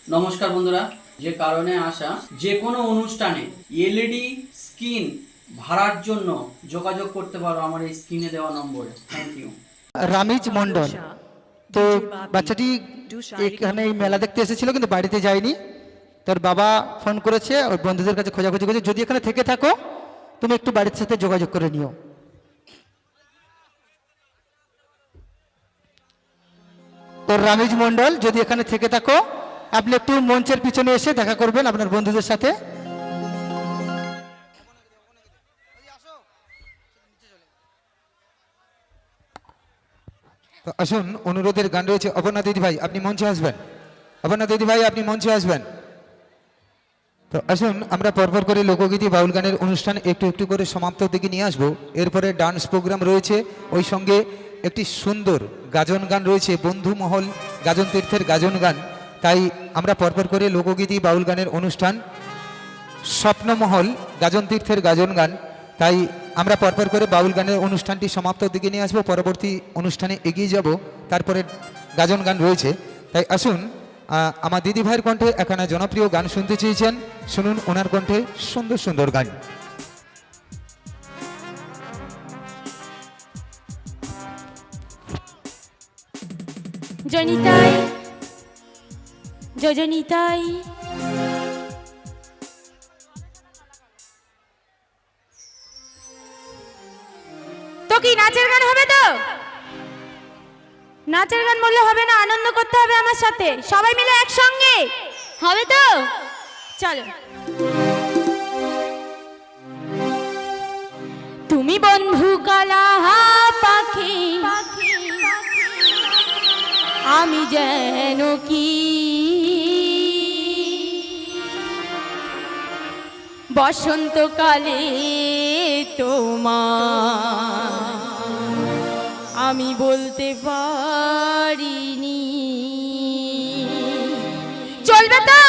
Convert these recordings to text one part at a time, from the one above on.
নমস্কার বন্ধুরা, যে কারণে আসা যে কোনো অনুষ্ঠানে এলইডি স্ক্রিন ভাড়ার জন্য যোগাযোগ করতে পারো আমার এই স্ক্রিনে দেওয়া নম্বরে। Thank you. রামিজ মন্ডল। তো বাচ্চাটি এখানে এই মেলা দেখতে এসেছিল কিন্তু বাড়িতে যায়নি। তোর বাবা ফোন করেছে, ওর বন্ধুদের কাছে খোঁজাখুঁজি করেছে, যদি এখানে থেকে থাকো তুমি একটু বাড়ির সাথে যোগাযোগ করে নিও। তোর রামিজ মন্ডল, যদি এখানে থেকে থাকো আপনি একটু মঞ্চের পিছনে এসে দেখা করবেন আপনার বন্ধুদের সাথে। তো আসুন, অনুরোধের গান রয়েছে। অপর্ণা দিদি ভাই আপনি মঞ্চে আসবেন। অপর্ণা দিদি ভাই আপনি মঞ্চে আসবেন। তো আসুন, আমরা পরপর করে লোকগীতি বাউল গানের অনুষ্ঠান একটু একটু করে সমাপ্তির দিকে নিয়ে আসবো। এরপরে ডান্স প্রোগ্রাম রয়েছে, ওই সঙ্গে একটি সুন্দর গাজন গান রয়েছে, বন্ধু মহল গাজন তীর্থের গাজন গান। তাই আমরা পরপর করে লোকগীতি বাউল গানের অনুষ্ঠান, স্বপ্নমহল গাজন তীর্থের গাজন গান, তাই আমরা পরপর করে বাউল গানের অনুষ্ঠানটি সমাপ্তির দিকে নিয়ে আসবো। পরবর্তী অনুষ্ঠানে এগিয়ে যাব, তারপরে গাজন গান রয়েছে। তাই আসুন, আমার দিদি ভাইয়ের কণ্ঠে একখানা জনপ্রিয় গান শুনতে চেয়েছেন, শুনুন ওনার কণ্ঠে সুন্দর সুন্দর গান। জনিতাই যোজনিতাই তো কি নাচের গান হবে? তো নাচের গান বললে হবে না, আনন্দ করতে হবে আমার সাথে, সবাই মিলে একসঙ্গে হবে তো। চলো। তুমি বন্ধু কালা পাখি, আমি যেন কি বসন্তকালে তোমার আমি বলতে পারিনি। চলবে তো?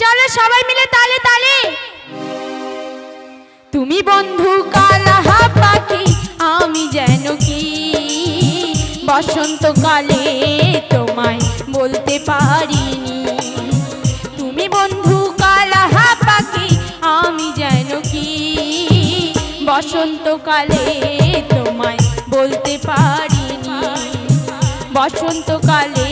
চলো সবাই মিলে তালে তালে। তুমি বন্ধু কালা পাখি, আমি যেন কি বসন্তকালে তোমায় বলতে পারিনি। তুমি বন্ধু কালা পাখি, আমি যেন কি বসন্তকালে তোমায় বলতে পারিনি। বসন্তকালে